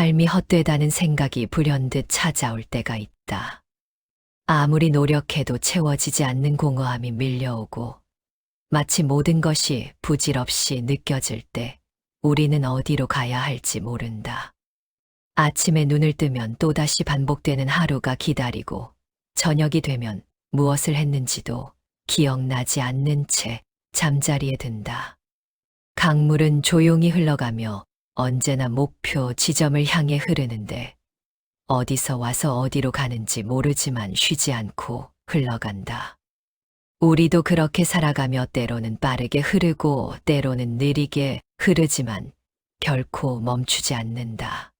삶이 헛되다는 생각이 불현듯 찾아올 때가 있다. 아무리 노력해도 채워지지 않는 공허함이 밀려오고 마치 모든 것이 부질없이 느껴질 때 우리는 어디로 가야 할지 모른다. 아침에 눈을 뜨면 또다시 반복되는 하루가 기다리고 저녁이 되면 무엇을 했는지도 기억나지 않는 채 잠자리에 든다. 강물은 조용히 흘러가며 언제나 목표 지점을 향해 흐르는데 어디서 와서 어디로 가는지 모르지만 쉬지 않고 흘러간다. 우리도 그렇게 살아가며 때로는 빠르게 흐르고 때로는 느리게 흐르지만 결코 멈추지 않는다.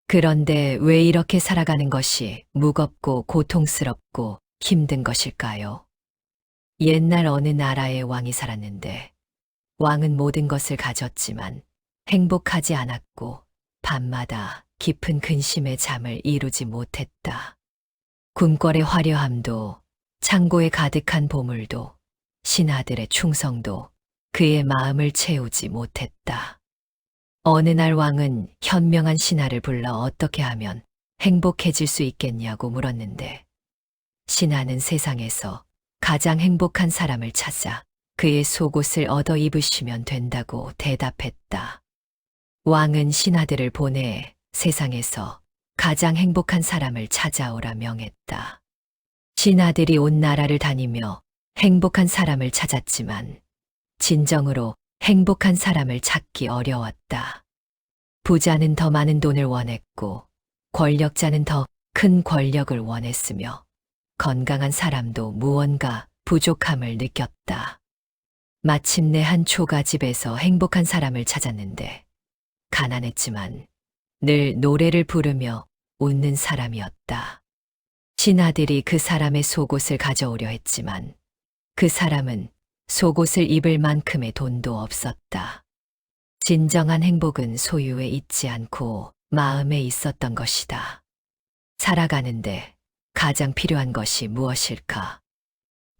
그런데 왜 이렇게 살아가는 것이 무겁고 고통스럽고 힘든 것일까요? 옛날 어느 나라의 왕이 살았는데 왕은 모든 것을 가졌지만 행복하지 않았고 밤마다 깊은 근심의 잠을 이루지 못했다. 궁궐의 화려함도 창고에 가득한 보물도 신하들의 충성도 그의 마음을 채우지 못했다. 어느 날 왕은 현명한 신하를 불러 어떻게 하면 행복해질 수 있겠냐고 물었는데 신하는 세상에서 가장 행복한 사람을 찾아 그의 속옷을 얻어 입으시면 된다고 대답했다. 왕은 신하들을 보내 세상에서 가장 행복한 사람을 찾아오라 명했다. 신하들이 온 나라를 다니며 행복한 사람을 찾았지만 진정으로 행복한 사람을 찾기 어려웠다. 부자는 더 많은 돈을 원했고 권력자는 더 큰 권력을 원했으며 건강한 사람도 무언가 부족함을 느꼈다. 마침내 한 초가집에서 행복한 사람을 찾았는데 가난했지만 늘 노래를 부르며 웃는 사람이었다. 신하들이 그 사람의 속옷을 가져오려 했지만 그 사람은 속옷을 입을 만큼의 돈도 없었다. 진정한 행복은 소유에 있지 않고 마음에 있었던 것이다. 살아가는데 가장 필요한 것이 무엇일까?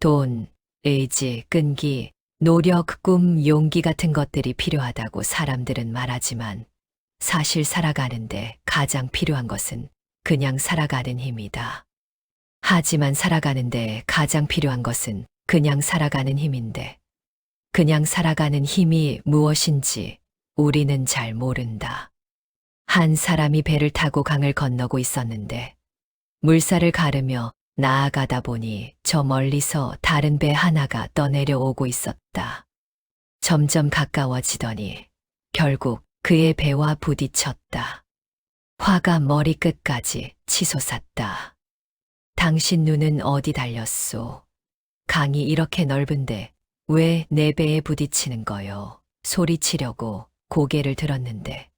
돈, 의지, 끈기, 노력, 꿈, 용기 같은 것들이 필요하다고 사람들은 말하지만 사실 살아가는데 가장 필요한 것은 그냥 살아가는 힘이다. 하지만 살아가는데 가장 필요한 것은 그냥 살아가는 힘인데 그냥 살아가는 힘이 무엇인지 우리는 잘 모른다. 한 사람이 배를 타고 강을 건너고 있었는데 물살을 가르며 나아가다 보니 저 멀리서 다른 배 하나가 떠내려오고 있었다. 점점 가까워지더니 결국 그의 배와 부딪혔다. 화가 머리끝까지 치솟았다. 당신 눈은 어디 달렸소? 강이 이렇게 넓은데 왜 내 배에 부딪히는 거요? 소리치려고 고개를 들었는데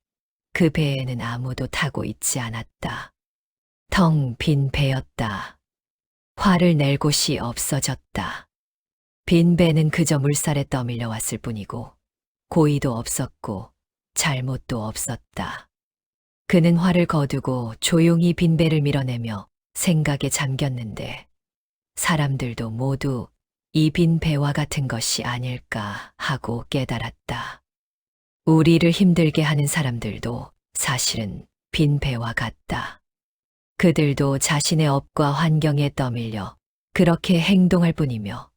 그 배에는 아무도 타고 있지 않았다. 텅 빈 배였다. 화를 낼 곳이 없어졌다. 빈 배는 그저 물살에 떠밀려 왔을 뿐이고 고의도 없었고 잘못도 없었다. 그는 화를 거두고 조용히 빈 배를 밀어내며 생각에 잠겼는데 사람들도 모두 이 빈 배와 같은 것이 아닐까 하고 깨달았다. 우리를 힘들게 하는 사람들도 사실은 빈 배와 같다. 그들도 자신의 업과 환경에 떠밀려 그렇게 행동할 뿐이며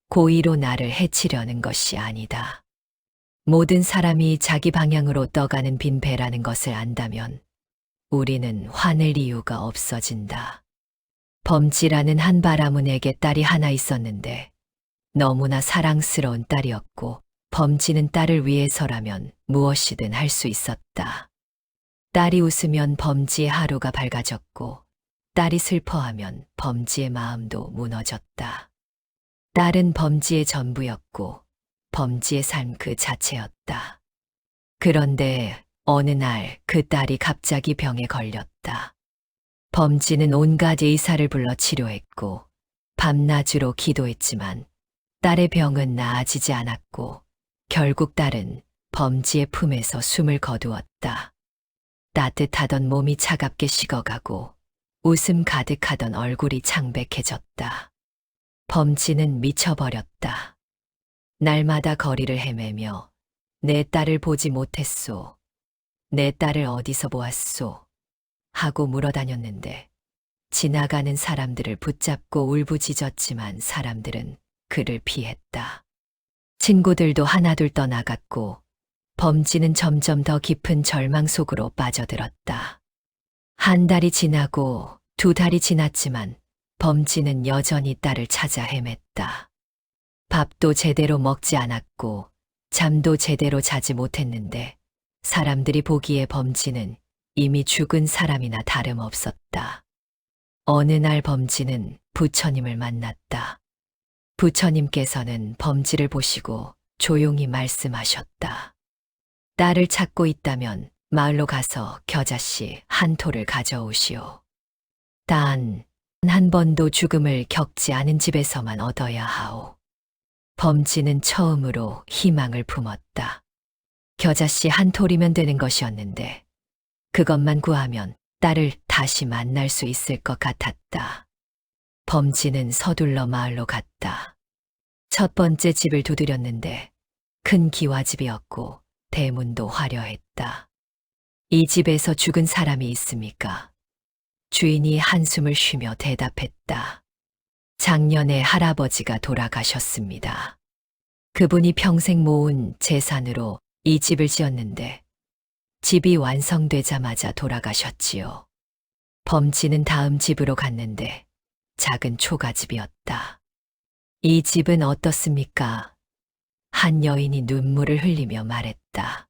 고의로 나를 해치려는 것이 아니다. 모든 사람이 자기 방향으로 떠가는 빈 배라는 것을 안다면 우리는 화낼 이유가 없어진다. 범지라는 한 바라문에게 딸이 하나 있었는데 너무나 사랑스러운 딸이었고 범지는 딸을 위해서라면 무엇이든 할 수 있었다. 딸이 웃으면 범지의 하루가 밝아졌고 딸이 슬퍼하면 범지의 마음도 무너졌다. 딸은 범지의 전부였고 범지의 삶 그 자체였다. 그런데 어느 날 그 딸이 갑자기 병에 걸렸다. 범지는 온갖 의사를 불러 치료했고 밤낮으로 기도했지만 딸의 병은 나아지지 않았고 결국 딸은 범지의 품에서 숨을 거두었다. 따뜻하던 몸이 차갑게 식어가고 웃음 가득하던 얼굴이 창백해졌다. 범지는 미쳐버렸다. 날마다 거리를 헤매며 내 딸을 보지 못했소. 내 딸을 어디서 보았소? 하고 물어다녔는데 지나가는 사람들을 붙잡고 울부짖었지만 사람들은 그를 피했다. 친구들도 하나둘 떠나갔고 범진은 점점 더 깊은 절망 속으로 빠져들었다. 한 달이 지나고 두 달이 지났지만 범진은 여전히 딸을 찾아 헤맸다. 밥도 제대로 먹지 않았고 잠도 제대로 자지 못했는데 사람들이 보기에 범진은 이미 죽은 사람이나 다름없었다. 어느 날 범진은 부처님을 만났다. 부처님께서는 범진을 보시고 조용히 말씀하셨다. 딸을 찾고 있다면 마을로 가서 겨자씨 한 톨을 가져오시오. 단 한 번도 죽음을 겪지 않은 집에서만 얻어야 하오. 범진은 처음으로 희망을 품었다. 겨자씨 한 톨이면 되는 것이었는데 그것만 구하면 딸을 다시 만날 수 있을 것 같았다. 범진은 서둘러 마을로 갔다. 첫 번째 집을 두드렸는데 큰 기와집이었고 대문도 화려했다. 이 집에서 죽은 사람이 있습니까? 주인이 한숨을 쉬며 대답했다. 작년에 할아버지가 돌아가셨습니다. 그분이 평생 모은 재산으로 이 집을 지었는데 집이 완성되자마자 돌아가셨지요. 범진은 다음 집으로 갔는데 작은 초가집이었다. 이 집은 어떻습니까? 한 여인이 눈물을 흘리며 말했다.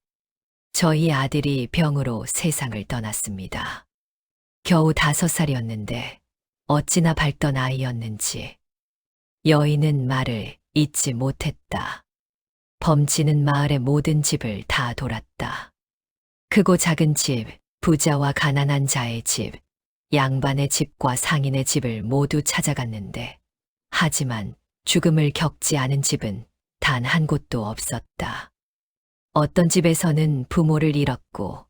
저희 아들이 병으로 세상을 떠났습니다. 겨우 5살이었는데 어찌나 밝던 아이였는지. 여인은 말을 잊지 못했다. 범진은 마을의 모든 집을 다 돌았다. 크고 작은 집, 부자와 가난한 자의 집, 양반의 집과 상인의 집을 모두 찾아갔는데 하지만 죽음을 겪지 않은 집은 단 한 곳도 없었다. 어떤 집에서는 부모를 잃었고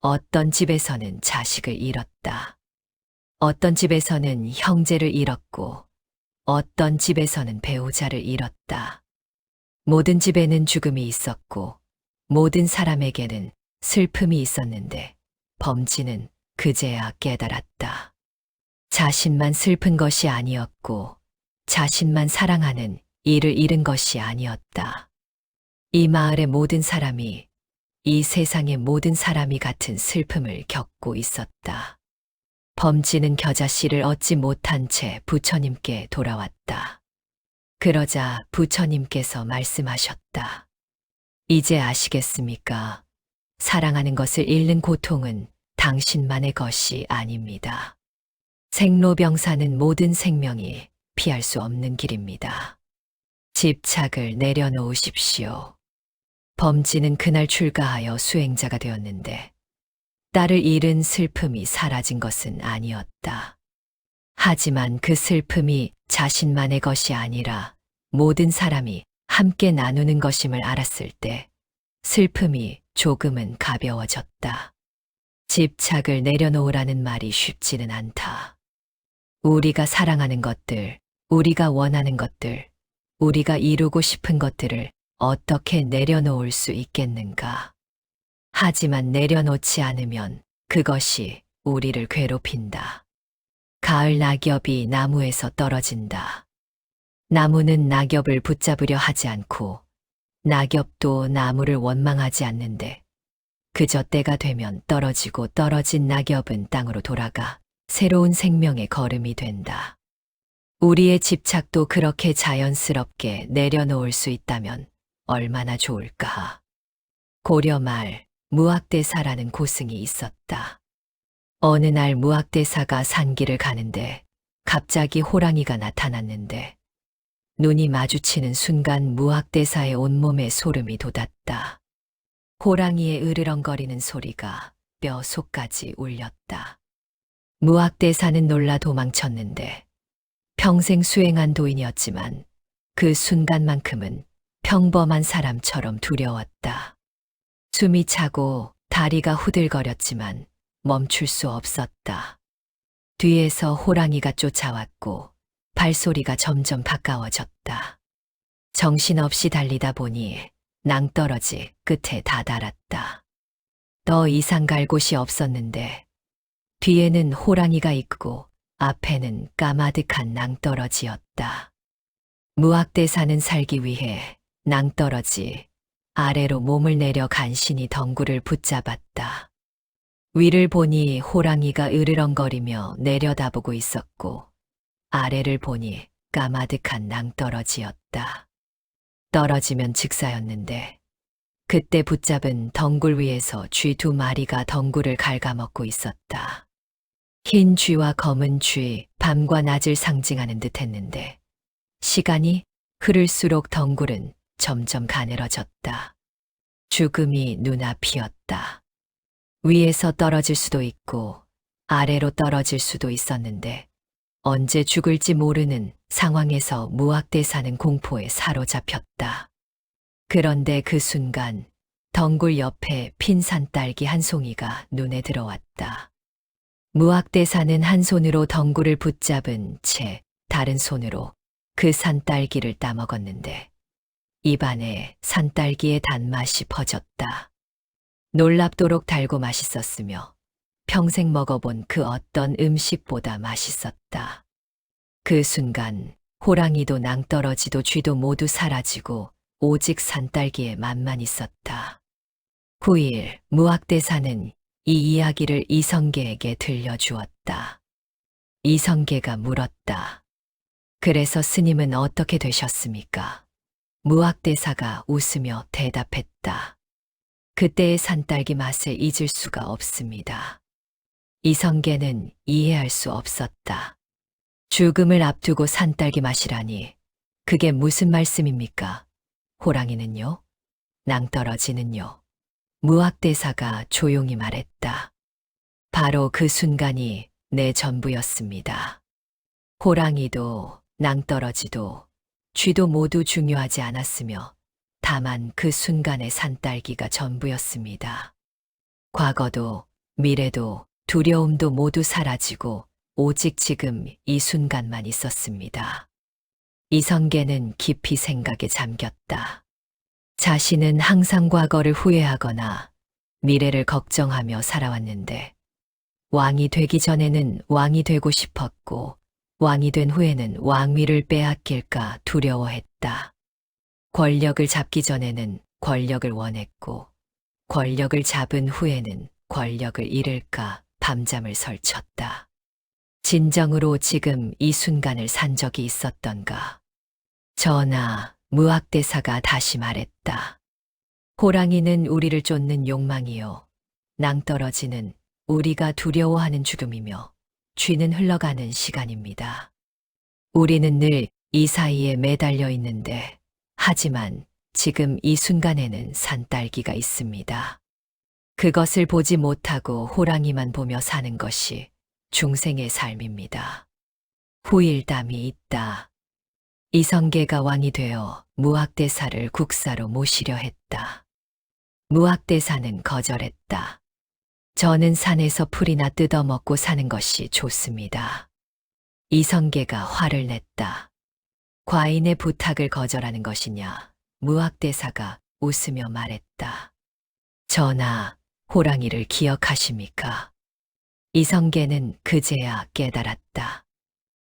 어떤 집에서는 자식을 잃었다. 어떤 집에서는 형제를 잃었고 어떤 집에서는 배우자를 잃었다. 모든 집에는 죽음이 있었고 모든 사람에게는 슬픔이 있었는데 범진은 그제야 깨달았다. 자신만 슬픈 것이 아니었고 자신만 사랑하는 이를 잃은 것이 아니었다. 이 마을의 모든 사람이 이 세상의 모든 사람이 같은 슬픔을 겪고 있었다. 범진은 겨자씨를 얻지 못한 채 부처님께 돌아왔다. 그러자 부처님께서 말씀하셨다. 이제 아시겠습니까? 사랑하는 것을 잃는 고통은 당신만의 것이 아닙니다. 생로병사는 모든 생명이 피할 수 없는 길입니다. 집착을 내려놓으십시오. 범진은 그날 출가하여 수행자가 되었는데 딸을 잃은 슬픔이 사라진 것은 아니었다. 하지만 그 슬픔이 자신만의 것이 아니라 모든 사람이 함께 나누는 것임을 알았을 때 슬픔이 조금은 가벼워졌다. 집착을 내려놓으라는 말이 쉽지는 않다. 우리가 사랑하는 것들, 우리가 원하는 것들, 우리가 이루고 싶은 것들을 어떻게 내려놓을 수 있겠는가? 하지만 내려놓지 않으면 그것이 우리를 괴롭힌다. 가을 낙엽이 나무에서 떨어진다. 나무는 낙엽을 붙잡으려 하지 않고 낙엽도 나무를 원망하지 않는데 그저 때가 되면 떨어지고 떨어진 낙엽은 땅으로 돌아가 새로운 생명의 걸음이 된다. 우리의 집착도 그렇게 자연스럽게 내려놓을 수 있다면 얼마나 좋을까. 고려 말 무학대사라는 고승이 있었다. 어느 날 무학대사가 산길을 가는데 갑자기 호랑이가 나타났는데 눈이 마주치는 순간 무학대사의 온몸에 소름이 돋았다. 호랑이의 으르렁거리는 소리가 뼈 속까지 울렸다. 무학대사는 놀라 도망쳤는데 평생 수행한 도인이었지만 그 순간만큼은 평범한 사람처럼 두려웠다. 숨이 차고 다리가 후들거렸지만 멈출 수 없었다. 뒤에서 호랑이가 쫓아왔고 발소리가 점점 가까워졌다. 정신없이 달리다 보니 낭떠러지 끝에 다다랐다. 더 이상 갈 곳이 없었는데 뒤에는 호랑이가 있고 앞에는 까마득한 낭떠러지였다. 무학대사는 살기 위해 낭떠러지 아래로 몸을 내려 간신히 덩굴을 붙잡았다. 위를 보니 호랑이가 으르렁거리며 내려다보고 있었고 아래를 보니 까마득한 낭떠러지였다. 떨어지면 즉사였는데 그때 붙잡은 덩굴 위에서 쥐 2마리가 덩굴을 갉아먹고 있었다. 흰 쥐와 검은 쥐, 밤과 낮을 상징하는 듯했는데 시간이 흐를수록 덩굴은 점점 가늘어졌다. 죽음이 눈앞이었다. 위에서 떨어질 수도 있고 아래로 떨어질 수도 있었는데 언제 죽을지 모르는 상황에서 무학대사는 공포에 사로잡혔다. 그런데 그 순간 덩굴 옆에 핀 산딸기 한 송이가 눈에 들어왔다. 무학대사는 한 손으로 덩굴을 붙잡은 채 다른 손으로 그 산딸기를 따먹었는데 입안에 산딸기의 단맛이 퍼졌다. 놀랍도록 달고 맛있었으며 평생 먹어본 그 어떤 음식보다 맛있었다. 그 순간 호랑이도 낭떠러지도 쥐도 모두 사라지고 오직 산딸기의 맛만 있었다. 9일 무학대사는 이 이야기를 이성계에게 들려주었다. 이성계가 물었다. 그래서 스님은 어떻게 되셨습니까? 무학대사가 웃으며 대답했다. 그때의 산딸기 맛을 잊을 수가 없습니다. 이성계는 이해할 수 없었다. 죽음을 앞두고 산딸기 맛이라니 그게 무슨 말씀입니까? 호랑이는요? 낭떠러지는요? 무학대사가 조용히 말했다. 바로 그 순간이 내 전부였습니다. 호랑이도 낭떠러지도 쥐도 모두 중요하지 않았으며 다만 그 순간의 산딸기가 전부였습니다. 과거도 미래도 두려움도 모두 사라지고 오직 지금 이 순간만 있었습니다. 이성계는 깊이 생각에 잠겼다. 자신은 항상 과거를 후회하거나 미래를 걱정하며 살아왔는데 왕이 되기 전에는 왕이 되고 싶었고 왕이 된 후에는 왕위를 빼앗길까 두려워했다. 권력을 잡기 전에는 권력을 원했고 권력을 잡은 후에는 권력을 잃을까 밤잠을 설쳤다. 진정으로 지금 이 순간을 산 적이 있었던가? 전하, 무학대사가 다시 말했다. 호랑이는 우리를 쫓는 욕망이요. 낭떠러지는 우리가 두려워하는 죽음이며 쥐는 흘러가는 시간입니다. 우리는 늘 이 사이에 매달려 있는데 하지만 지금 이 순간에는 산딸기가 있습니다. 그것을 보지 못하고 호랑이만 보며 사는 것이 중생의 삶입니다. 후일담이 있다. 이성계가 왕이 되어 무학대사를 국사로 모시려 했다. 무학대사는 거절했다. 저는 산에서 풀이나 뜯어먹고 사는 것이 좋습니다. 이성계가 화를 냈다. 과인의 부탁을 거절하는 것이냐? 무학대사가 웃으며 말했다. 전하, 호랑이를 기억하십니까? 이성계는 그제야 깨달았다.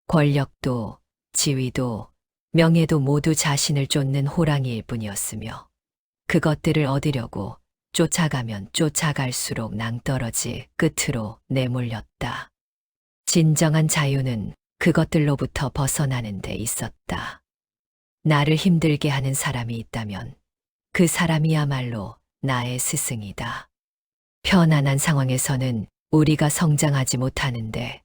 권력도, 지위도, 명예도 모두 자신을 쫓는 호랑이일 뿐이었으며 그것들을 얻으려고 쫓아가면 쫓아갈수록 낭떠러지 끝으로 내몰렸다. 진정한 자유는 그것들로부터 벗어나는 데 있었다. 나를 힘들게 하는 사람이 있다면 그 사람이야말로 나의 스승이다. 편안한 상황에서는 우리가 성장하지 못하는데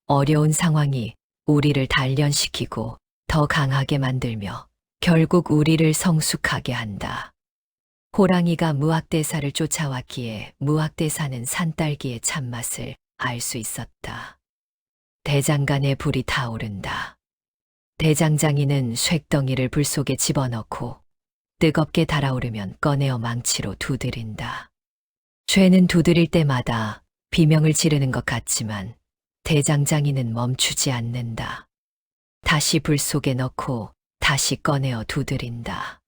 어려운 상황이 우리를 단련시키고 더 강하게 만들며 결국 우리를 성숙하게 한다. 호랑이가 무학대사를 쫓아왔기에 무학대사는 산딸기의 참맛을 알 수 있었다. 대장간에 불이 타오른다. 대장장이는 쇳덩이를 불 속에 집어넣고 뜨겁게 달아오르면 꺼내어 망치로 두드린다. 쇠는 두드릴 때마다 비명을 지르는 것 같지만 대장장이는 멈추지 않는다. 다시 불 속에 넣고 다시 꺼내어 두드린다.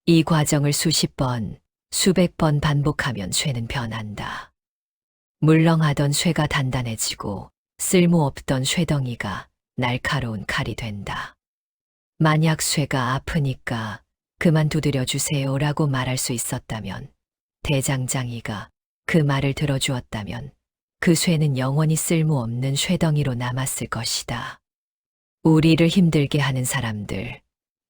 이 과정을 수십 번, 수백 번 반복하면 쇠는 변한다. 물렁하던 쇠가 단단해지고 쓸모없던 쇠덩이가 날카로운 칼이 된다. 만약 쇠가 아프니까 그만 두드려 주세요라고 말할 수 있었다면, 대장장이가 그 말을 들어주었다면 그 쇠는 영원히 쓸모없는 쇠덩이로 남았을 것이다. 우리를 힘들게 하는 사람들,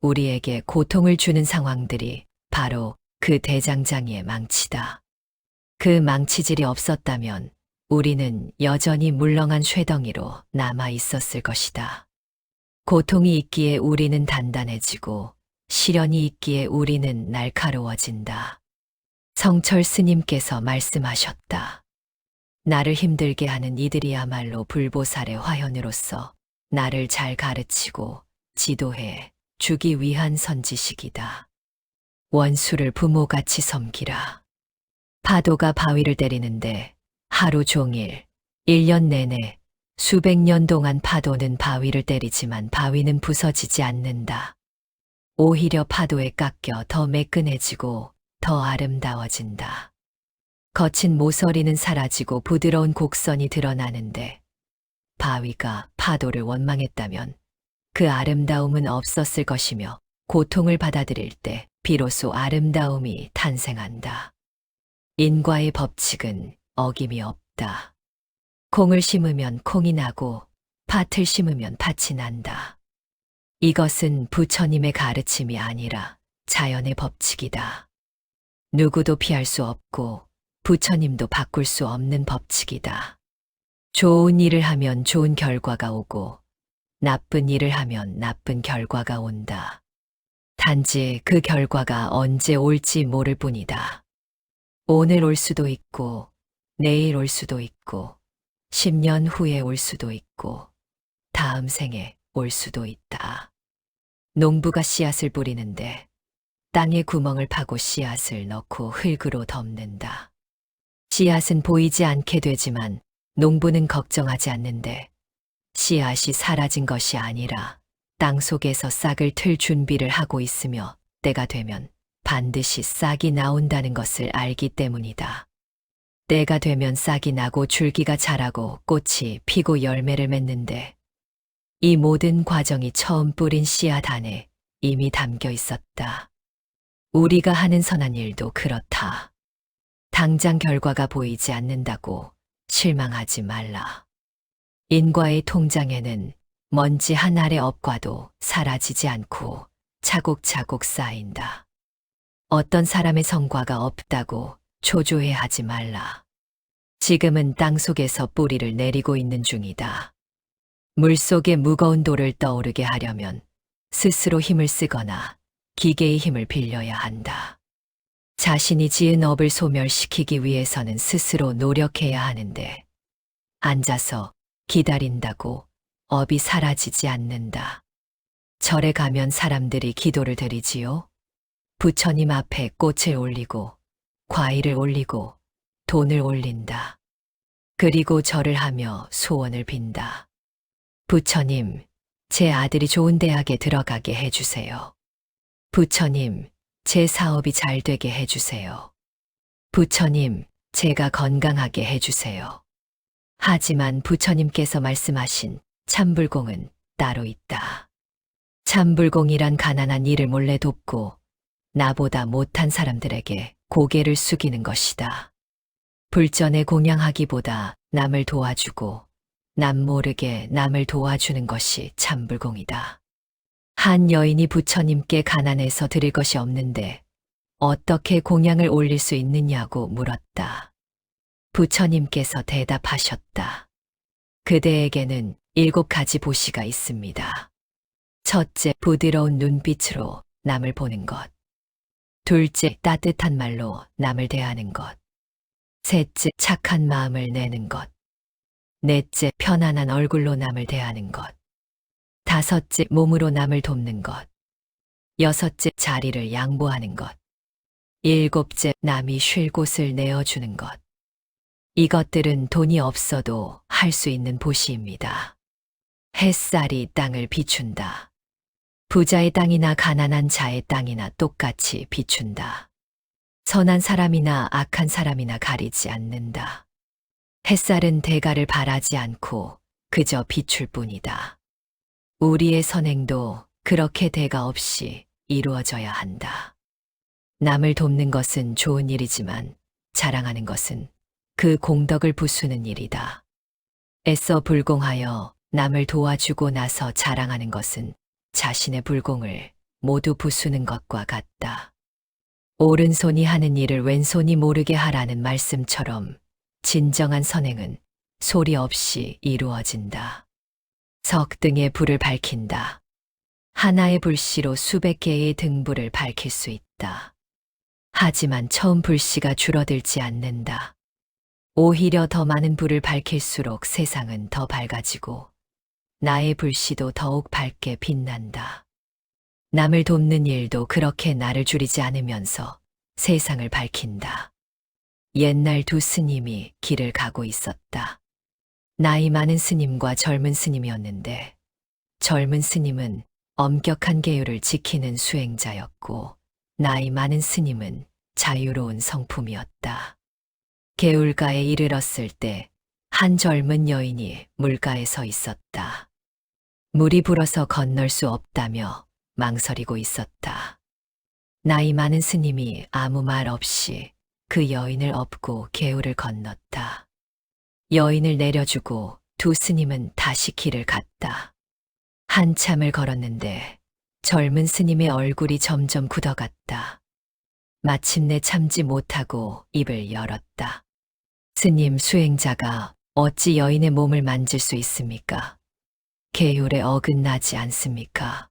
우리에게 고통을 주는 상황들이 바로 그 대장장이의 망치다. 그 망치질이 없었다면 우리는 여전히 물렁한 쇠덩이로 남아 있었을 것이다. 고통이 있기에 우리는 단단해지고 시련이 있기에 우리는 날카로워진다. 성철 스님께서 말씀하셨다. 나를 힘들게 하는 이들이야말로 불보살의 화현으로서 나를 잘 가르치고 지도해 주기 위한 선지식이다. 원수를 부모같이 섬기라. 파도가 바위를 때리는데 하루 종일, 1년 내내, 수백 년 동안 파도는 바위를 때리지만 바위는 부서지지 않는다. 오히려 파도에 깎여 더 매끈해지고 더 아름다워진다. 거친 모서리는 사라지고 부드러운 곡선이 드러나는데, 바위가 파도를 원망했다면 그 아름다움은 없었을 것이며, 고통을 받아들일 때 비로소 아름다움이 탄생한다. 인과의 법칙은 어김이 없다. 콩을 심으면 콩이 나고 팥을 심으면 팥이 난다. 이것은 부처님의 가르침이 아니라 자연의 법칙이다. 누구도 피할 수 없고 부처님도 바꿀 수 없는 법칙이다. 좋은 일을 하면 좋은 결과가 오고 나쁜 일을 하면 나쁜 결과가 온다. 단지 그 결과가 언제 올지 모를 뿐이다. 오늘 올 수도 있고 내일 올 수도 있고 10년 후에 올 수도 있고 다음 생에 올 수도 있다. 농부가 씨앗을 뿌리는데 땅에 구멍을 파고 씨앗을 넣고 흙으로 덮는다. 씨앗은 보이지 않게 되지만 농부는 걱정하지 않는데, 씨앗이 사라진 것이 아니라 땅 속에서 싹을 틀 준비를 하고 있으며 때가 되면 반드시 싹이 나온다는 것을 알기 때문이다. 때가 되면 싹이 나고 줄기가 자라고 꽃이 피고 열매를 맺는데, 이 모든 과정이 처음 뿌린 씨앗 안에 이미 담겨 있었다. 우리가 하는 선한 일도 그렇다. 당장 결과가 보이지 않는다고 실망하지 말라. 인과의 통장에는 먼지 한 알의 업과도 사라지지 않고 차곡차곡 쌓인다. 어떤 사람의 성과가 없다고 초조해하지 말라. 지금은 땅 속에서 뿌리를 내리고 있는 중이다. 물속에 무거운 돌을 떠오르게 하려면 스스로 힘을 쓰거나 기계의 힘을 빌려야 한다. 자신이 지은 업을 소멸시키기 위해서는 스스로 노력해야 하는데, 앉아서 기다린다고 업이 사라지지 않는다. 절에 가면 사람들이 기도를 드리지요. 부처님 앞에 꽃을 올리고 과일을 올리고 돈을 올린다. 그리고 절을 하며 소원을 빈다. 부처님, 제 아들이 좋은 대학에 들어가게 해주세요. 부처님, 제 사업이 잘 되게 해주세요. 부처님, 제가 건강하게 해주세요. 하지만 부처님께서 말씀하신 참불공은 따로 있다. 참불공이란 가난한 이를 몰래 돕고 나보다 못한 사람들에게 고개를 숙이는 것이다. 불전에 공양하기보다 남을 도와주고 남 모르게 남을 도와주는 것이 참불공이다. 한 여인이 부처님께 가난해서 드릴 것이 없는데 어떻게 공양을 올릴 수 있느냐고 물었다. 부처님께서 대답하셨다. 그대에게는 7가지 보시가 있습니다. 첫째, 부드러운 눈빛으로 남을 보는 것. 둘째, 따뜻한 말로 남을 대하는 것. 셋째, 착한 마음을 내는 것. 넷째, 편안한 얼굴로 남을 대하는 것. 다섯째, 몸으로 남을 돕는 것. 여섯째, 자리를 양보하는 것. 일곱째, 남이 쉴 곳을 내어주는 것. 이것들은 돈이 없어도 할 수 있는 보시입니다. 햇살이 땅을 비춘다. 부자의 땅이나 가난한 자의 땅이나 똑같이 비춘다. 선한 사람이나 악한 사람이나 가리지 않는다. 햇살은 대가를 바라지 않고 그저 비출 뿐이다. 우리의 선행도 그렇게 대가 없이 이루어져야 한다. 남을 돕는 것은 좋은 일이지만 자랑하는 것은 그 공덕을 부수는 일이다. 애써 불공하여 남을 도와주고 나서 자랑하는 것은 자신의 불공을 모두 부수는 것과 같다. 오른손이 하는 일을 왼손이 모르게 하라는 말씀처럼 진정한 선행은 소리 없이 이루어진다. 석등에 불을 밝힌다. 하나의 불씨로 수백 개의 등불을 밝힐 수 있다. 하지만 처음 불씨가 줄어들지 않는다. 오히려 더 많은 불을 밝힐수록 세상은 더 밝아지고 나의 불씨도 더욱 밝게 빛난다. 남을 돕는 일도 그렇게 나를 줄이지 않으면서 세상을 밝힌다. 옛날 두 스님이 길을 가고 있었다. 나이 많은 스님과 젊은 스님이었는데 젊은 스님은 엄격한 계율을 지키는 수행자였고 나이 많은 스님은 자유로운 성품이었다. 개울가에 이르렀을 때 한 젊은 여인이 물가에 서 있었다. 물이 불어서 건널 수 없다며 망설이고 있었다. 나이 많은 스님이 아무 말 없이 그 여인을 업고 개울을 건넜다. 여인을 내려주고 두 스님은 다시 길을 갔다. 한참을 걸었는데 젊은 스님의 얼굴이 점점 굳어갔다. 마침내 참지 못하고 입을 열었다. 스님, 수행자가 어찌 여인의 몸을 만질 수 있습니까? 계율에 어긋나지 않습니까?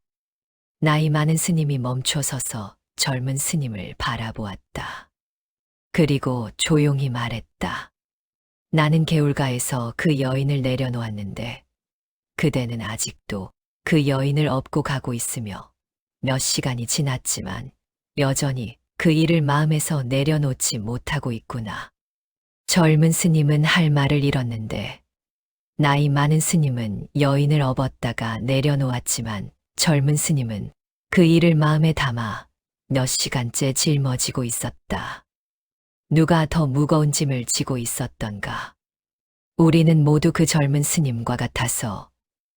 나이 많은 스님이 멈춰서서 젊은 스님을 바라보았다. 그리고 조용히 말했다. 나는 개울가에서 그 여인을 내려놓았는데 그대는 아직도 그 여인을 업고 가고 있으며 몇 시간이 지났지만 여전히 그 일을 마음에서 내려놓지 못하고 있구나. 젊은 스님은 할 말을 잃었는데 나이 많은 스님은 여인을 업었다가 내려놓았지만 젊은 스님은 그 일을 마음에 담아 몇 시간째 짊어지고 있었다. 누가 더 무거운 짐을 지고 있었던가. 우리는 모두 그 젊은 스님과 같아서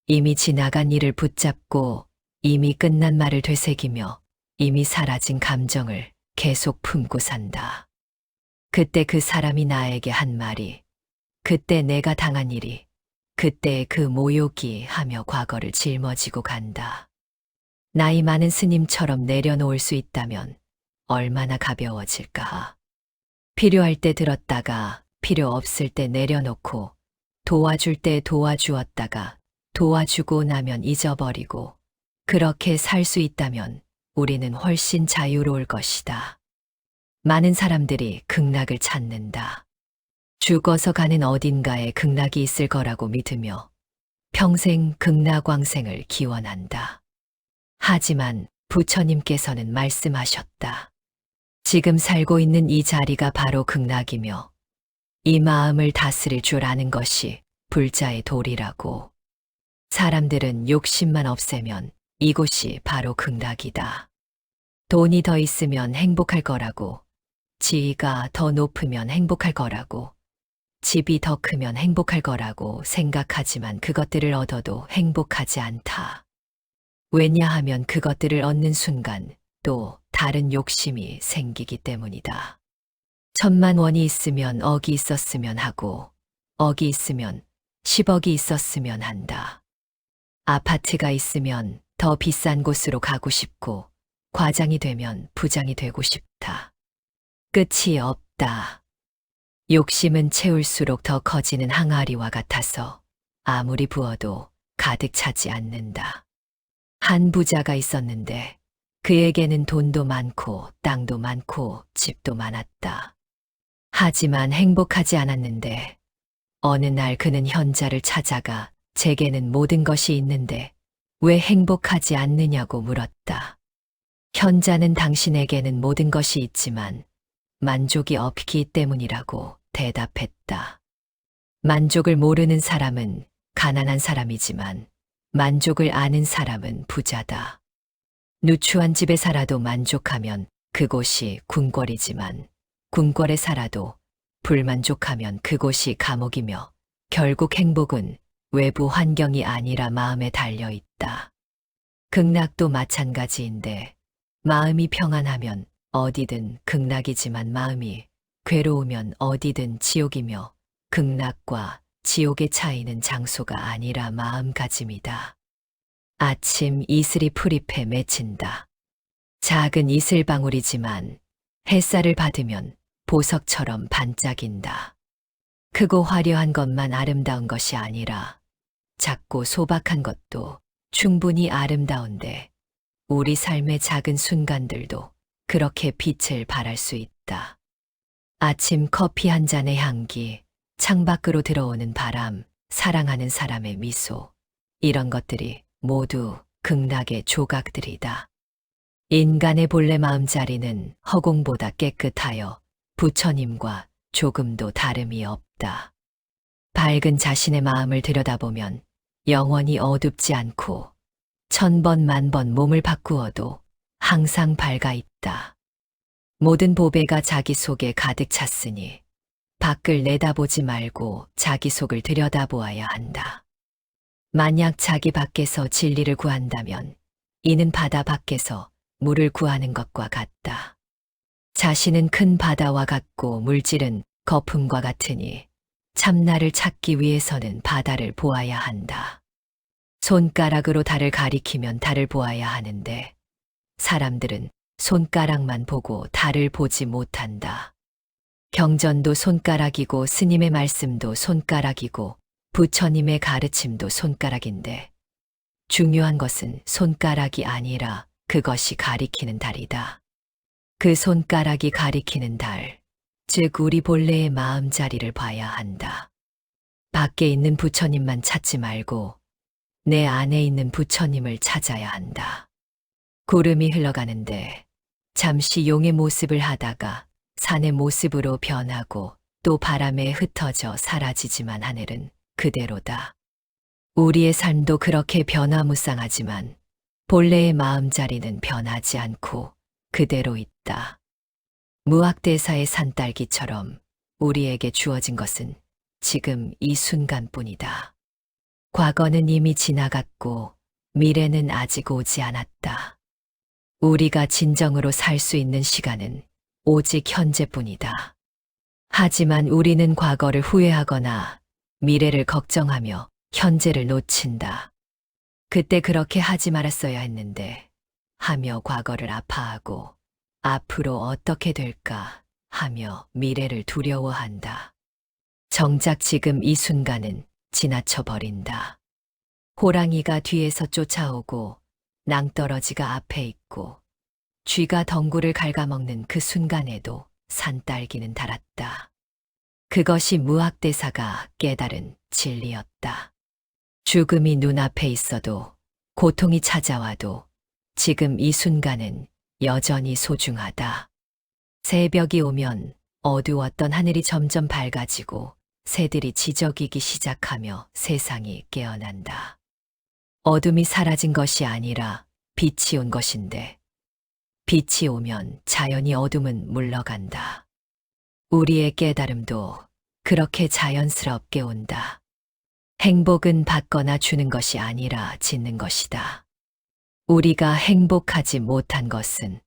이미 지나간 일을 붙잡고 이미 끝난 말을 되새기며 이미 사라진 감정을 계속 품고 산다. 그때 그 사람이 나에게 한 말이, 그때 내가 당한 일이, 그때의 그 모욕이 하며 과거를 짊어지고 간다. 나이 많은 스님처럼 내려놓을 수 있다면 얼마나 가벼워질까. 필요할 때 들었다가 필요 없을 때 내려놓고 도와줄 때 도와주었다가 도와주고 나면 잊어버리고 그렇게 살 수 있다면 우리는 훨씬 자유로울 것이다. 많은 사람들이 극락을 찾는다. 죽어서 가는 어딘가에 극락이 있을 거라고 믿으며 평생 극락왕생을 기원한다. 하지만 부처님께서는 말씀하셨다. 지금 살고 있는 이 자리가 바로 극락이며 이 마음을 다스릴 줄 아는 것이 불자의 도리라고. 사람들은 욕심만 없애면 이곳이 바로 극락이다. 돈이 더 있으면 행복할 거라고, 지위가 더 높으면 행복할 거라고, 집이 더 크면 행복할 거라고 생각하지만 그것들을 얻어도 행복하지 않다. 왜냐하면 그것들을 얻는 순간 또 다른 욕심이 생기기 때문이다. 1,000만 원이 있으면 억이 있었으면 하고, 억이 있으면 10억이 있었으면 한다. 아파트가 있으면 더 비싼 곳으로 가고 싶고, 과장이 되면 부장이 되고 싶다. 끝이 없다. 욕심은 채울수록 더 커지는 항아리와 같아서 아무리 부어도 가득 차지 않는다. 한 부자가 있었는데 그에게는 돈도 많고 땅도 많고 집도 많았다. 하지만 행복하지 않았는데 어느 날 그는 현자를 찾아가 제게는 모든 것이 있는데 왜 행복하지 않느냐고 물었다. 현자는 당신에게는 모든 것이 있지만 만족이 없기 때문이라고 대답했다. 만족을 모르는 사람은 가난한 사람이지만 만족을 아는 사람은 부자다. 누추한 집에 살아도 만족하면 그곳이 궁궐이지만 궁궐에 살아도 불만족하면 그곳이 감옥이며 결국 행복은 외부 환경이 아니라 마음에 달려 있다. 극락도 마찬가지인데 마음이 평안하면 어디든 극락이지만 마음이 괴로우면 어디든 지옥이며 극락과 지옥의 차이는 장소가 아니라 마음가짐이다. 아침 이슬이 풀잎에 맺힌다. 작은 이슬방울이지만 햇살을 받으면 보석처럼 반짝인다. 크고 화려한 것만 아름다운 것이 아니라 작고 소박한 것도 충분히 아름다운데 우리 삶의 작은 순간들도 그렇게 빛을 발할 수 있다. 아침 커피 한 잔의 향기, 창밖으로 들어오는 바람, 사랑하는 사람의 미소, 이런 것들이 모두 극락의 조각들이다. 인간의 본래 마음자리는 허공보다 깨끗하여 부처님과 조금도 다름이 없다. 밝은 자신의 마음을 들여다보면 영원히 어둡지 않고 1000번 만번 몸을 바꾸어도 항상 밝아 있다. 모든 보배가 자기 속에 가득 찼으니 밖을 내다보지 말고 자기 속을 들여다보아야 한다. 만약 자기 밖에서 진리를 구한다면 이는 바다 밖에서 물을 구하는 것과 같다. 자신은 큰 바다와 같고 물질은 거품과 같으니 참나를 찾기 위해서는 바다를 보아야 한다. 손가락으로 달을 가리키면 달을 보아야 하는데 사람들은 손가락만 보고 달을 보지 못한다. 경전도 손가락이고 스님의 말씀도 손가락이고 부처님의 가르침도 손가락인데 중요한 것은 손가락이 아니라 그것이 가리키는 달이다. 그 손가락이 가리키는 달, 즉 우리 본래의 마음자리를 봐야 한다. 밖에 있는 부처님만 찾지 말고 내 안에 있는 부처님을 찾아야 한다. 구름이 흘러가는데 잠시 용의 모습을 하다가 산의 모습으로 변하고 또 바람에 흩어져 사라지지만 하늘은 그대로다. 우리의 삶도 그렇게 변화무쌍하지만 본래의 마음자리는 변하지 않고 그대로 있다. 무학대사의 산딸기처럼 우리에게 주어진 것은 지금 이 순간뿐이다. 과거는 이미 지나갔고 미래는 아직 오지 않았다. 우리가 진정으로 살 수 있는 시간은 오직 현재뿐이다. 하지만 우리는 과거를 후회하거나 미래를 걱정하며 현재를 놓친다. 그때 그렇게 하지 말았어야 했는데 하며 과거를 아파하고 앞으로 어떻게 될까 하며 미래를 두려워한다. 정작 지금 이 순간은 지나쳐 버린다. 호랑이가 뒤에서 쫓아오고 낭떠러지가 앞에 있고 쥐가 덩굴을 갉아먹는 그 순간에도 산딸기는 달았다. 그것이 무학대사가 깨달은 진리였다. 죽음이 눈앞에 있어도 고통이 찾아와도 지금 이 순간은 여전히 소중하다. 새벽이 오면 어두웠던 하늘이 점점 밝아지고 새들이 지저귀기 시작하며 세상이 깨어난다. 어둠이 사라진 것이 아니라 빛이 온 것인데 빛이 오면 자연히 어둠은 물러간다. 우리의 깨달음도 그렇게 자연스럽게 온다. 행복은 받거나 주는 것이 아니라 짓는 것이다. 우리가 행복하지 못한 것은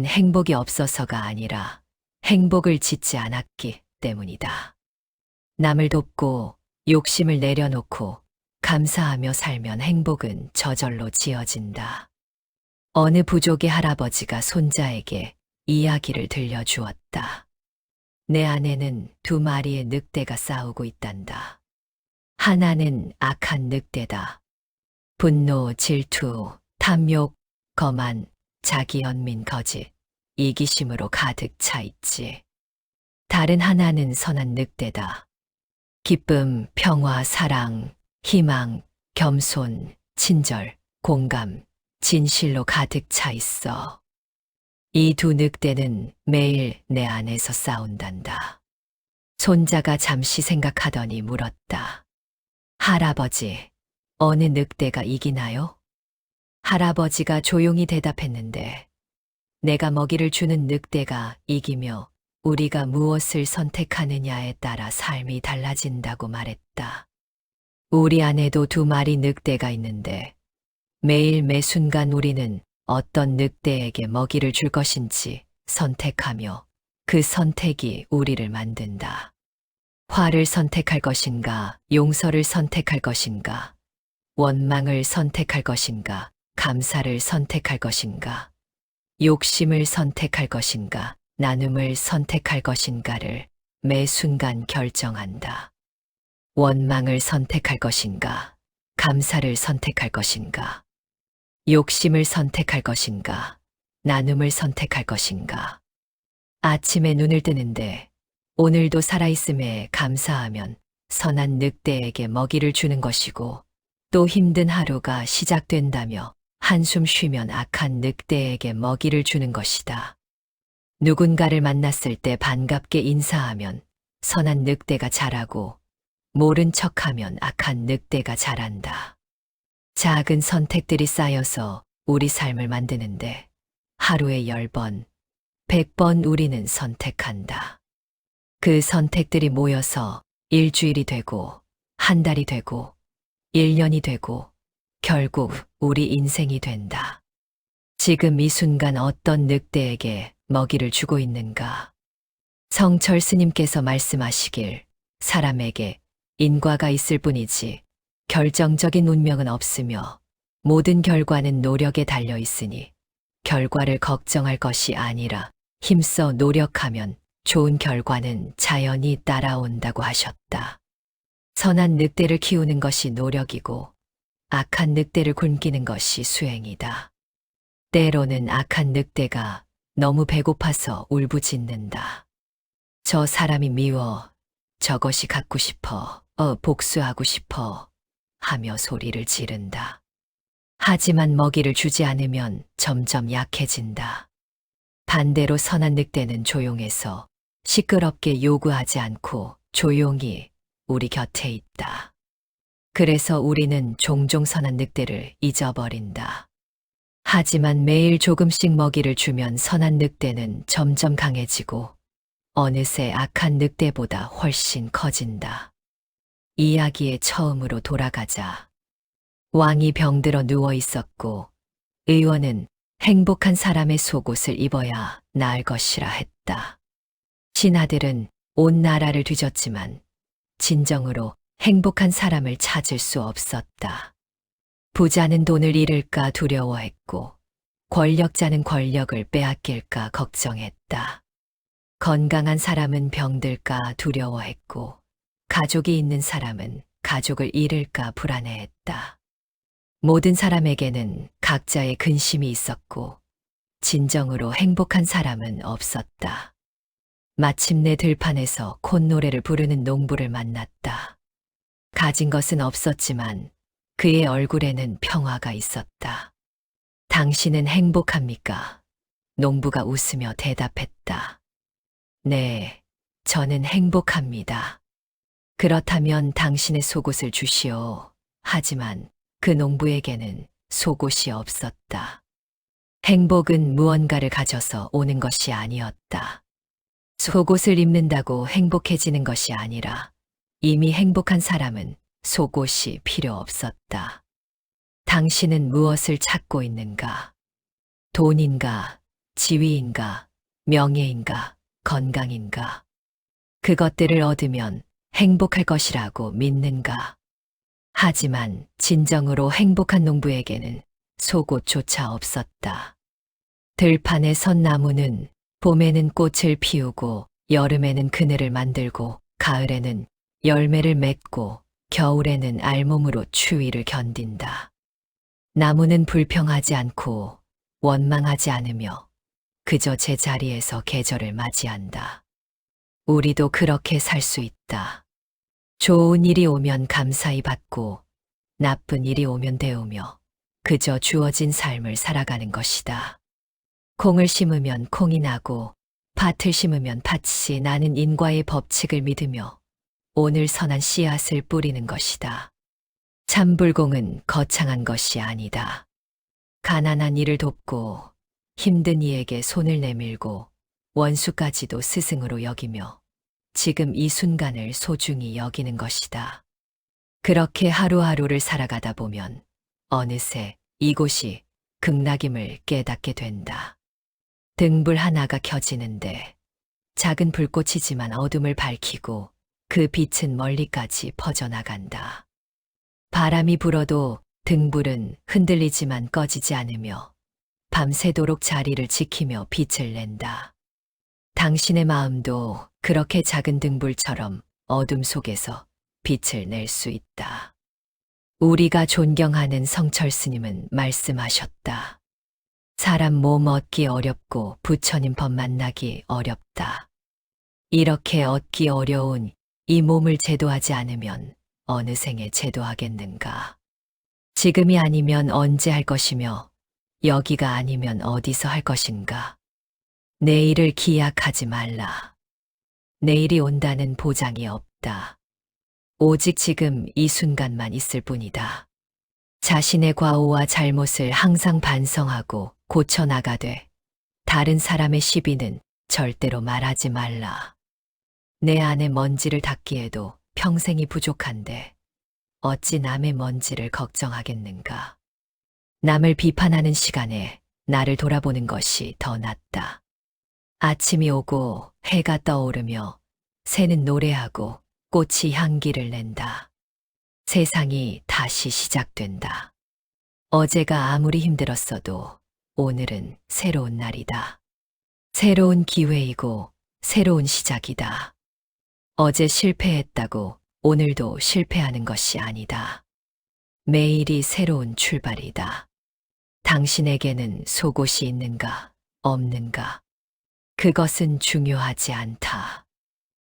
행복이 없어서가 아니라 행복을 짓지 않았기 때문이다. 남을 돕고 욕심을 내려놓고 감사하며 살면 행복은 저절로 지어진다. 어느 부족의 할아버지가 손자에게 이야기를 들려주었다. 내 안에는 2마리의 늑대가 싸우고 있단다. 하나는 악한 늑대다. 분노, 질투, 탐욕, 거만, 자기 연민, 거짓, 이기심으로 가득 차 있지. 다른 하나는 선한 늑대다. 기쁨, 평화, 사랑, 희망, 겸손, 친절, 공감, 진실로 가득 차 있어. 이 2 늑대는 매일 내 안에서 싸운단다. 손자가 잠시 생각하더니 물었다. 할아버지, 어느 늑대가 이기나요? 할아버지가 조용히 대답했는데 내가 먹이를 주는 늑대가 이기며 우리가 무엇을 선택하느냐에 따라 삶이 달라진다고 말했다. 우리 안에도 두 마리 늑대가 있는데 매일 매 순간 우리는 어떤 늑대에게 먹이를 줄 것인지 선택하며 그 선택이 우리를 만든다. 화를 선택할 것인가, 용서를 선택할 것인가, 원망을 선택할 것인가, 감사를 선택할 것인가, 욕심을 선택할 것인가, 나눔을 선택할 것인가를 매 순간 결정한다. 원망을 선택할 것인가, 감사를 선택할 것인가, 욕심을 선택할 것인가, 나눔을 선택할 것인가. 아침에 눈을 뜨는데 오늘도 살아있음에 감사하면 선한 늑대에게 먹이를 주는 것이고, 또 힘든 하루가 시작된다며 한숨 쉬면 악한 늑대에게 먹이를 주는 것이다. 누군가를 만났을 때 반갑게 인사하면 선한 늑대가 자라고, 모른 척하면 악한 늑대가 자란다. 작은 선택들이 쌓여서 우리 삶을 만드는데 하루에 10번, 100번 우리는 선택한다. 그 선택들이 모여서 일주일이 되고, 한 달이 되고, 1년이 되고, 결국 우리 인생이 된다. 지금 이 순간 어떤 늑대에게 먹이를 주고 있는가? 성철 스님께서 말씀하시길, 사람에게 인과가 있을 뿐이지 결정적인 운명은 없으며 모든 결과는 노력에 달려 있으니 결과를 걱정할 것이 아니라 힘써 노력하면 좋은 결과는 자연히 따라온다고 하셨다. 선한 늑대를 키우는 것이 노력이고 악한 늑대를 굶기는 것이 수행이다. 때로는 악한 늑대가 너무 배고파서 울부짖는다. 저 사람이 미워, 저것이 갖고 싶어, 복수하고 싶어 하며 소리를 지른다. 하지만 먹이를 주지 않으면 점점 약해진다. 반대로 선한 늑대는 조용해서 시끄럽게 요구하지 않고 조용히 우리 곁에 있다. 그래서 우리는 종종 선한 늑대를 잊어버린다. 하지만 매일 조금씩 먹이를 주면 선한 늑대는 점점 강해지고 어느새 악한 늑대보다 훨씬 커진다. 이야기의 처음으로 돌아가자. 왕이 병들어 누워 있었고 의원은 행복한 사람의 속옷을 입어야 나을 것이라 했다. 신하들은 온 나라를 뒤졌지만 진정으로 행복한 사람을 찾을 수 없었다. 부자는 돈을 잃을까 두려워했고 권력자는 권력을 빼앗길까 걱정했다. 건강한 사람은 병들까 두려워했고 가족이 있는 사람은 가족을 잃을까 불안해했다. 모든 사람에게는 각자의 근심이 있었고 진정으로 행복한 사람은 없었다. 마침내 들판에서 콧노래를 부르는 농부를 만났다. 가진 것은 없었지만 그의 얼굴에는 평화가 있었다. 당신은 행복합니까? 농부가 웃으며 대답했다. 네, 저는 행복합니다. 그렇다면 당신의 속옷을 주시오. 하지만 그 농부에게는 속옷이 없었다. 행복은 무언가를 가져서 오는 것이 아니었다. 속옷을 입는다고 행복해지는 것이 아니라 이미 행복한 사람은 속옷이 필요 없었다. 당신은 무엇을 찾고 있는가? 돈인가? 지위인가? 명예인가? 건강인가? 그것들을 얻으면 행복할 것이라고 믿는가? 하지만 진정으로 행복한 농부에게는 속옷조차 없었다. 들판의 선 나무는 봄에는 꽃을 피우고 여름에는 그늘을 만들고 가을에는 열매를 맺고 겨울에는 알몸으로 추위를 견딘다. 나무는 불평하지 않고 원망하지 않으며 그저 제자리에서 계절을 맞이한다. 우리도 그렇게 살 수 있다. 좋은 일이 오면 감사히 받고 나쁜 일이 오면 데우며 그저 주어진 삶을 살아가는 것이다. 콩을 심으면 콩이 나고 밭을 심으면 밭이 나는 인과의 법칙을 믿으며 오늘 선한 씨앗을 뿌리는 것이다. 참불공은 거창한 것이 아니다. 가난한 이를 돕고 힘든 이에게 손을 내밀고 원수까지도 스승으로 여기며 지금 이 순간을 소중히 여기는 것이다. 그렇게 하루하루를 살아가다 보면 어느새 이곳이 극락임을 깨닫게 된다. 등불 하나가 켜지는데 작은 불꽃이지만 어둠을 밝히고 그 빛은 멀리까지 퍼져나간다. 바람이 불어도 등불은 흔들리지만 꺼지지 않으며 밤새도록 자리를 지키며 빛을 낸다. 당신의 마음도 그렇게 작은 등불처럼 어둠 속에서 빛을 낼 수 있다. 우리가 존경하는 성철 스님은 말씀하셨다. 사람 몸 얻기 어렵고 부처님 법 만나기 어렵다. 이렇게 얻기 어려운 이 몸을 제도하지 않으면 어느 생에 제도하겠는가. 지금이 아니면 언제 할 것이며 여기가 아니면 어디서 할 것인가. 내일을 기약하지 말라. 내일이 온다는 보장이 없다. 오직 지금 이 순간만 있을 뿐이다. 자신의 과오와 잘못을 항상 반성하고 고쳐나가되 다른 사람의 시비는 절대로 말하지 말라. 내 안에 먼지를 닦기에도 평생이 부족한데 어찌 남의 먼지를 걱정하겠는가. 남을 비판하는 시간에 나를 돌아보는 것이 더 낫다. 아침이 오고 해가 떠오르며 새는 노래하고 꽃이 향기를 낸다. 세상이 다시 시작된다. 어제가 아무리 힘들었어도 오늘은 새로운 날이다. 새로운 기회이고 새로운 시작이다. 어제 실패했다고 오늘도 실패하는 것이 아니다. 매일이 새로운 출발이다. 당신에게는 속옷이 있는가, 없는가? 그것은 중요하지 않다.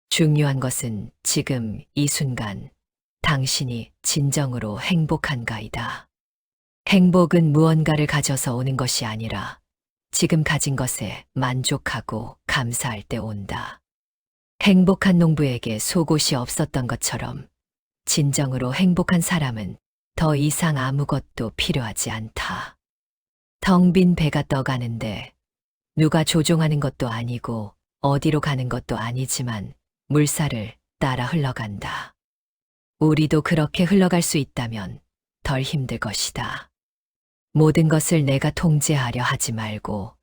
중요한 것은 지금 이 순간 당신이 진정으로 행복한가이다. 행복은 무언가를 가져서 오는 것이 아니라 지금 가진 것에 만족하고 감사할 때 온다. 행복한 농부에게 속옷이 없었던 것처럼 진정으로 행복한 사람은 더 이상 아무것도 필요하지 않다. 텅 빈 배가 떠가는데 누가 조종하는 것도 아니고 어디로 가는 것도 아니지만 물살을 따라 흘러간다. 우리도 그렇게 흘러갈 수 있다면 덜 힘들 것이다. 모든 것을 내가 통제하려 하지 말고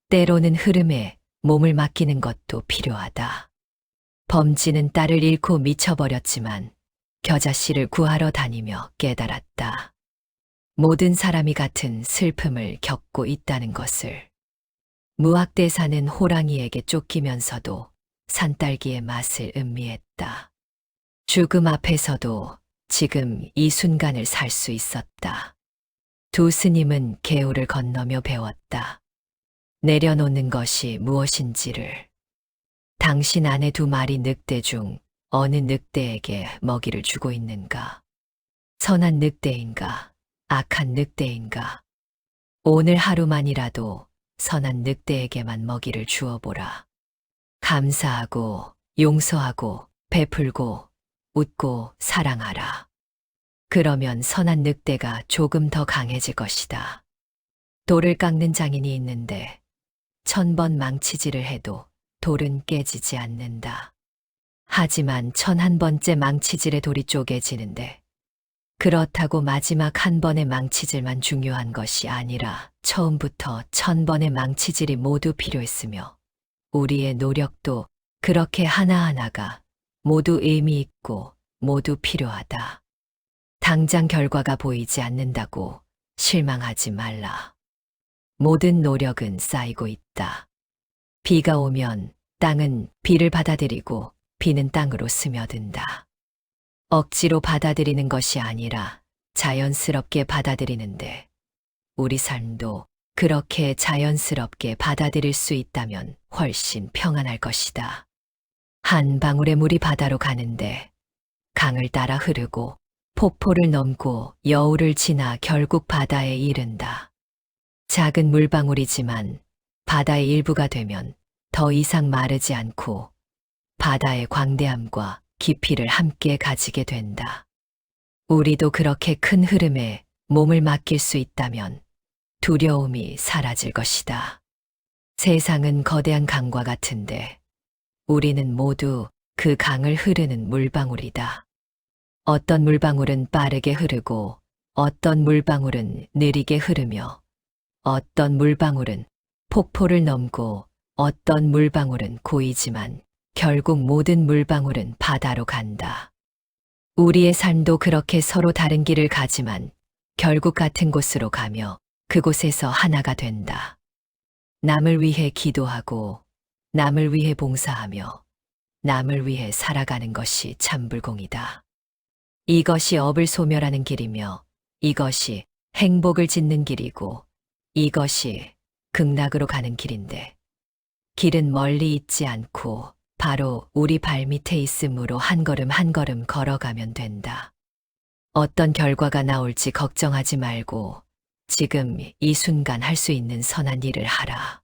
때로는 흐름에 몸을 맡기는 것도 필요하다. 범지는 딸을 잃고 미쳐버렸지만 겨자씨를 구하러 다니며 깨달았다. 모든 사람이 같은 슬픔을 겪고 있다는 것을. 무학대사는 호랑이에게 쫓기면서도 산딸기의 맛을 음미했다. 죽음 앞에서도 지금 이 순간을 살 수 있었다. 두 스님은 개울을 건너며 배웠다. 내려놓는 것이 무엇인지를. 당신 안에 두 마리 늑대 중 어느 늑대에게 먹이를 주고 있는가? 선한 늑대인가? 악한 늑대인가? 오늘 하루만이라도 선한 늑대에게만 먹이를 주어보라. 감사하고 용서하고 베풀고 웃고 사랑하라. 그러면 선한 늑대가 조금 더 강해질 것이다. 돌을 깎는 장인이 있는데 1000번 망치질을 해도 돌은 깨지지 않는다. 하지만 1001번째 망치질에 돌이 쪼개지는데 그렇다고 마지막 한 번의 망치질만 중요한 것이 아니라 처음부터 1000번의 망치질이 모두 필요했으며 우리의 노력도 그렇게 하나하나가 모두 의미 있고 모두 필요하다. 당장 결과가 보이지 않는다고 실망하지 말라. 모든 노력은 쌓이고 있다. 비가 오면 땅은 비를 받아들이고 비는 땅으로 스며든다. 억지로 받아들이는 것이 아니라 자연스럽게 받아들이는데 우리 삶도 그렇게 자연스럽게 받아들일 수 있다면 훨씬 평안할 것이다. 한 방울의 물이 바다로 가는데 강을 따라 흐르고 폭포를 넘고 여울을 지나 결국 바다에 이른다. 작은 물방울이지만 바다의 일부가 되면 더 이상 마르지 않고 바다의 광대함과 깊이를 함께 가지게 된다. 우리도 그렇게 큰 흐름에 몸을 맡길 수 있다면 두려움이 사라질 것이다. 세상은 거대한 강과 같은데 우리는 모두 그 강을 흐르는 물방울이다. 어떤 물방울은 빠르게 흐르고 어떤 물방울은 느리게 흐르며 어떤 물방울은 폭포를 넘고 어떤 물방울은 고이지만 결국 모든 물방울은 바다로 간다. 우리의 삶도 그렇게 서로 다른 길을 가지만 결국 같은 곳으로 가며 그곳에서 하나가 된다. 남을 위해 기도하고 남을 위해 봉사하며 남을 위해 살아가는 것이 참불공이다. 이것이 업을 소멸하는 길이며 이것이 행복을 짓는 길이고 이것이 극락으로 가는 길인데 길은 멀리 있지 않고 바로 우리 발밑에 있으므로 한 걸음 한 걸음 걸어가면 된다. 어떤 결과가 나올지 걱정하지 말고 지금 이 순간 할 수 있는 선한 일을 하라.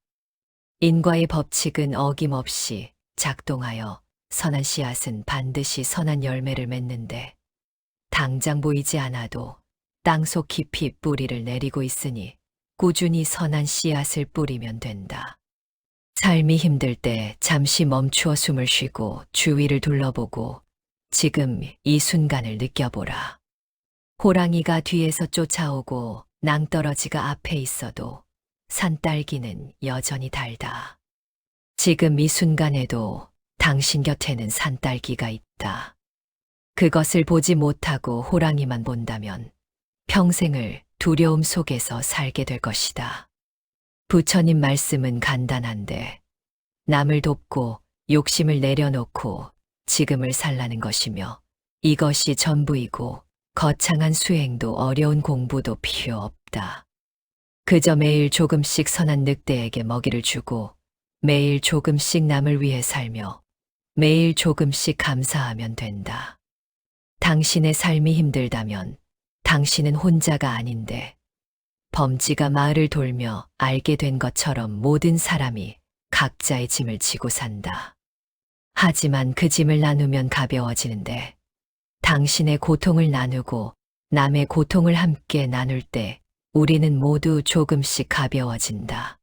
인과의 법칙은 어김없이 작동하여 선한 씨앗은 반드시 선한 열매를 맺는데 당장 보이지 않아도 땅속 깊이 뿌리를 내리고 있으니 꾸준히 선한 씨앗을 뿌리면 된다. 삶이 힘들 때 잠시 멈추어 숨을 쉬고 주위를 둘러보고 지금 이 순간을 느껴보라. 호랑이가 뒤에서 쫓아오고 낭떠러지가 앞에 있어도 산딸기는 여전히 달다. 지금 이 순간에도 당신 곁에는 산딸기가 있다. 그것을 보지 못하고 호랑이만 본다면 평생을 두려움 속에서 살게 될 것이다. 부처님 말씀은 간단한데 남을 돕고 욕심을 내려놓고 지금을 살라는 것이며 이것이 전부이고 거창한 수행도 어려운 공부도 필요 없다. 그저 매일 조금씩 선한 늑대에게 먹이를 주고 매일 조금씩 남을 위해 살며 매일 조금씩 감사하면 된다. 당신의 삶이 힘들다면 당신은 혼자가 아닌데 범지가 마을을 돌며 알게 된 것처럼 모든 사람이 각자의 짐을 지고 산다. 하지만 그 짐을 나누면 가벼워지는데 당신의 고통을 나누고 남의 고통을 함께 나눌 때 우리는 모두 조금씩 가벼워진다.